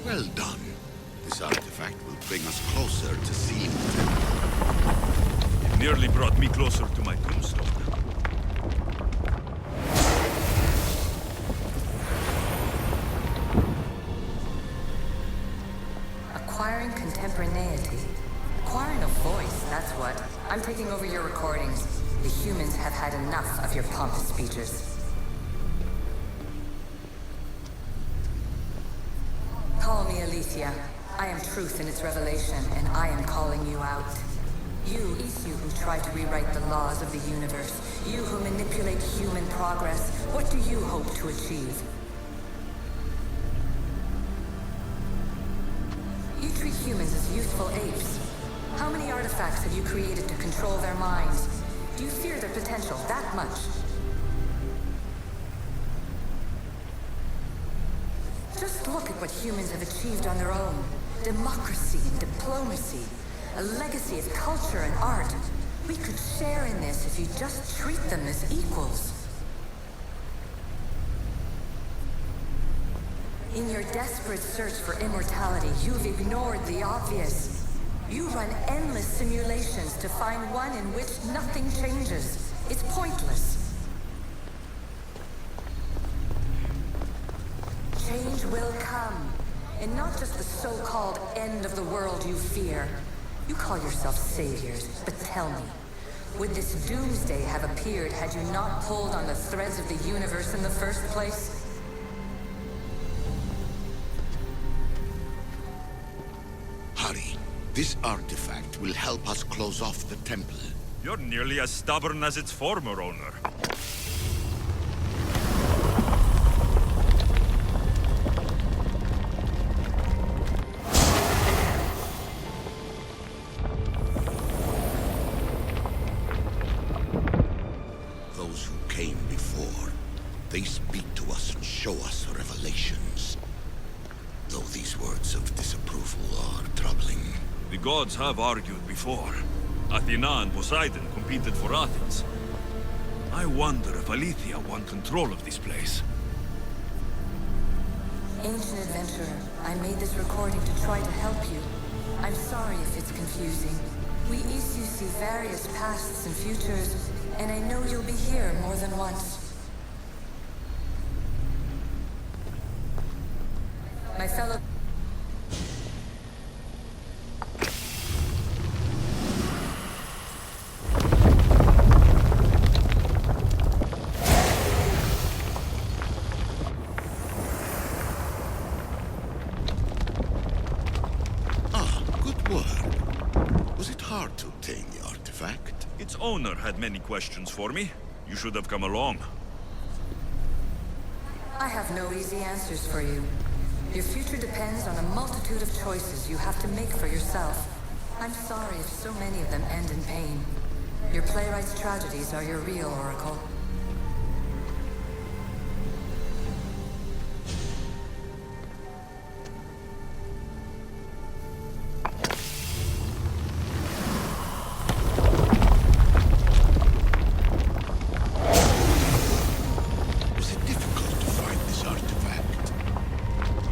Well done. This artifact will bring us closer to seeing the temple. It nearly brought me closer to my tombstone. Acquiring contemporaneity. Acquiring a voice, that's what. I'm taking over your recordings. The humans have had enough of your pompous speeches. Call me Alexios. I am truth in its revelation, and I am calling you out. You, it's you who try to rewrite the laws of the universe. You who manipulate human progress. What do you hope to achieve? You treat humans as youthful apes. How many artifacts have you created to control their minds? Do you fear their potential that much? Just look at what humans have achieved on their own. Democracy and diplomacy. A legacy of culture and art. We could share in this if you just treat them as equals. In your desperate search for immortality, you've ignored the obvious. You run endless simulations to find one in which nothing changes. It's pointless. Change will come, and not just the so-called end of the world you fear. You call yourself saviors, but tell me, would this doomsday have appeared had you not pulled on the threads of the universe in the first place? Hurry. This artifact will help us close off the temple. You're nearly as stubborn as its former owner. Those who came before, they speak to us and show us revelations. Though these words of disapproval are troubling. The gods have argued before. Athena and Poseidon competed for Athens. I wonder if Aletheia won control of this place. Ancient adventurer, I made this recording to try to help you. I'm sorry if it's confusing. We issue see various pasts and futures, and I know you'll be here more than once. My fellow... Good work. Was it hard to obtain the artifact? Its owner had many questions for me. You should have come along. I have no easy answers for you. Your future depends on a multitude of choices you have to make for yourself. I'm sorry if so many of them end in pain. Your playwright's tragedies are your real oracle.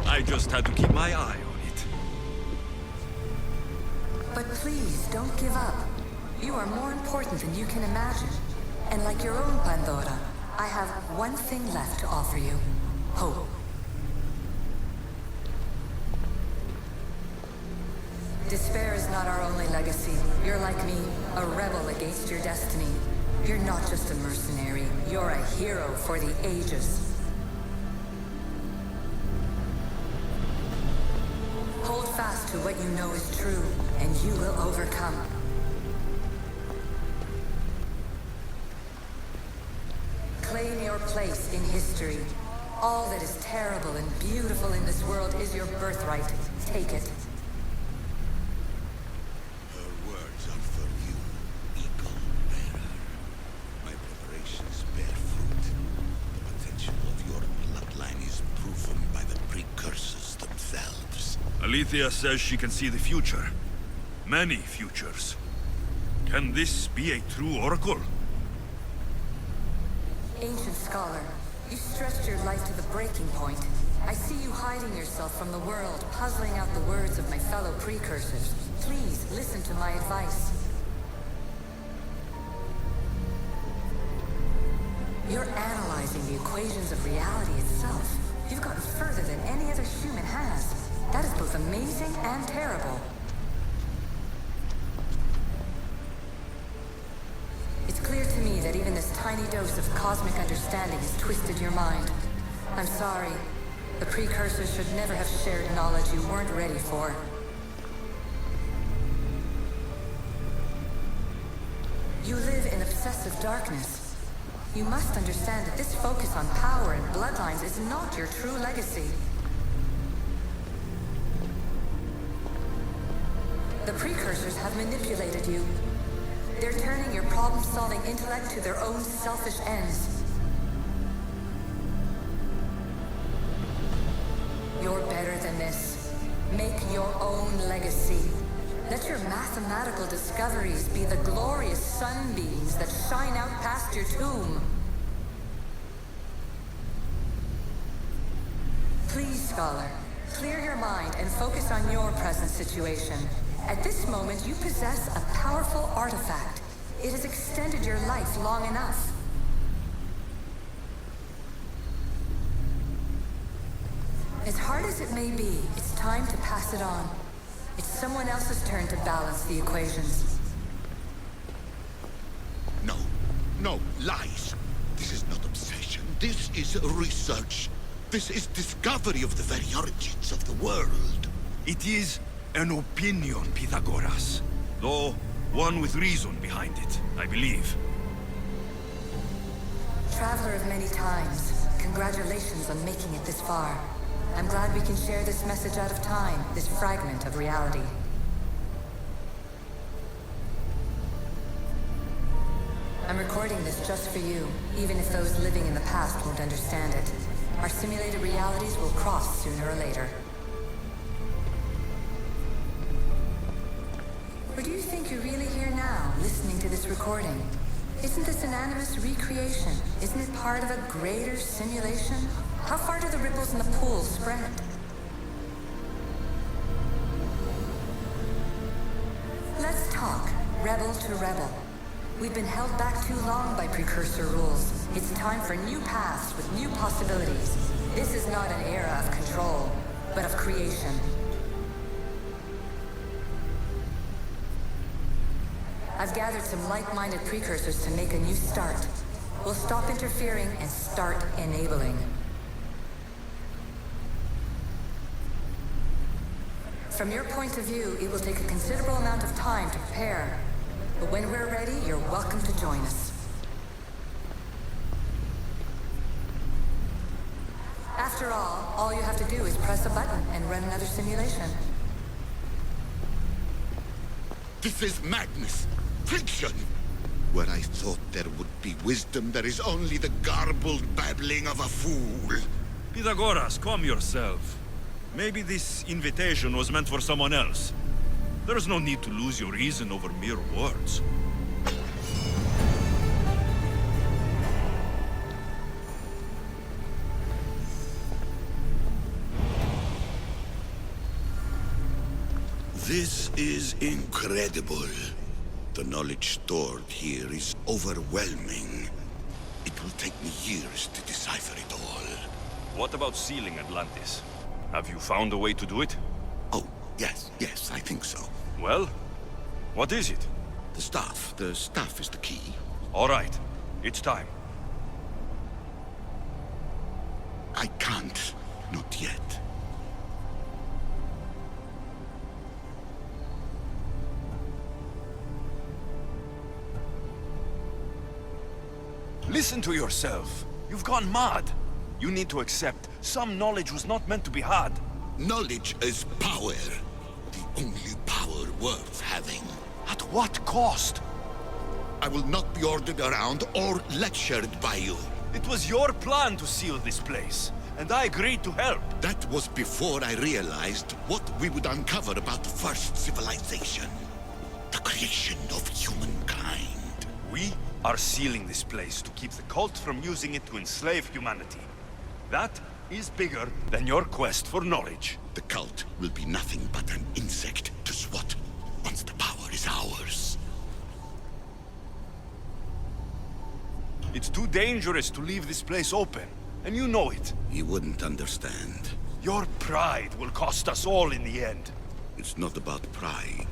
I just had to keep my eye on it. But please, don't give up. You are more important than you can imagine. And like your own Pandora, I have one thing left to offer you. Hope. Despair is not our only legacy. You're like me, a rebel against your destiny. You're not just a mercenary, you're a hero for the ages. Hold fast to what you know is true, and you will overcome. Claim your place in history. All that is terrible and beautiful in this world is your birthright. Take it. Her words are for you, eagle bearer. My preparations bear fruit. The potential of your bloodline is proven by the precursors themselves. Aletheia says she can see the future. Many futures. Can this be a true oracle? Ancient scholar, you stretched your life to the breaking point. I see you hiding yourself myself from the world, puzzling out the words of my fellow precursors. Please, listen to my advice. You're analyzing the equations of reality itself. You've gotten further than any other human has. That is both amazing and terrible. It's clear to me that even this tiny dose of cosmic understanding has twisted your mind. I'm sorry. The precursors should never have shared knowledge you weren't ready for. You live in obsessive darkness. You must understand that this focus on power and bloodlines is not your true legacy. The precursors have manipulated you. They're turning your problem-solving intellect to their own selfish ends. You're better than this. Make your own legacy. Let your mathematical discoveries be the glorious sunbeams that shine out past your tomb. Please, Scholar, clear your mind and focus on your present situation. At this moment, you possess a powerful artifact. It has extended your life long enough. As hard as it may be, it's time to pass it on. It's someone else's turn to balance the equations. No, no, lies. This is not obsession. This is research. This is discovery of the very origins of the world. It is an opinion, Pythagoras. Though, one with reason behind it, I believe. Traveler of many times, congratulations on making it this far. I'm glad we can share this message out of time, this fragment of reality. I'm recording this just for you, even if those living in the past won't understand it. Our simulated realities will cross sooner or later. Or do you think you're really here now, listening to this recording? Isn't this an animus recreation? Isn't it part of a greater simulation? How far do the ripples in the pool spread? Let's talk, rebel to rebel. We've been held back too long by precursor rules. It's time for new paths with new possibilities. This is not an era of control, but of creation. I've gathered some like-minded precursors to make a new start. We'll stop interfering and start enabling. From your point of view, it will take a considerable amount of time to prepare. But when we're ready, you're welcome to join us. After all you have to do is press a button and run another simulation. This is madness. Fiction. Where I thought there would be wisdom, there is only the garbled babbling of a fool. Pythagoras, calm yourself. Maybe this invitation was meant for someone else. There's no need to lose your reason over mere words. This is incredible. The knowledge stored here is overwhelming. It will take me years to decipher it all. What about sealing Atlantis? Have you found a way to do it? Oh, yes, I think so. Well, what is it? The staff is the key. All right, it's time. I can't, not yet. Listen to yourself. You've gone mad. You need to accept some knowledge was not meant to be had. Knowledge is power. The only power worth having. At what cost? I will not be ordered around or lectured by you. It was your plan to seal this place, and I agreed to help. That was before I realized what we would uncover about the first civilization. The creation of humankind. We are sealing this place to keep the cult from using it to enslave humanity. That is bigger than your quest for knowledge. The cult will be nothing but an insect to swat once the power is ours. It's too dangerous to leave this place open, and you know it. He wouldn't understand. Your pride will cost us all in the end. It's not about pride.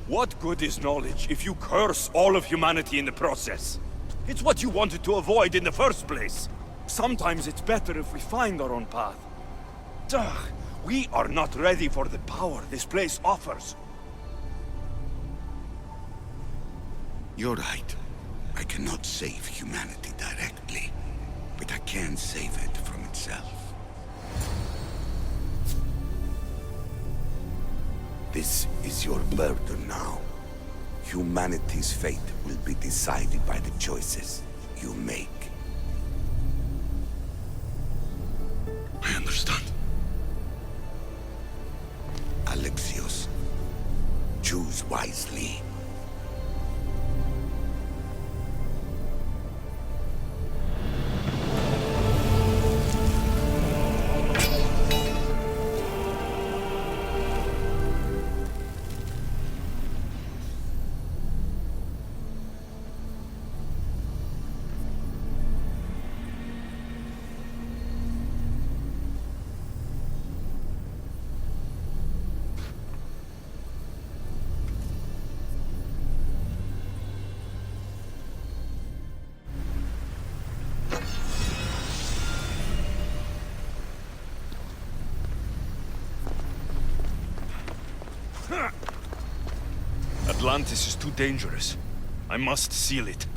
What good is knowledge if you curse all of humanity in the process? It's what you wanted to avoid in the first place. Sometimes it's better if we find our own path. Ugh, we are not ready for the power this place offers. You're right. I cannot save humanity directly, but I can save it from itself. This is your burden now. Humanity's fate will be decided by the choices you make. I understand. Alexios, choose wisely. Atlantis is too dangerous. I must seal it.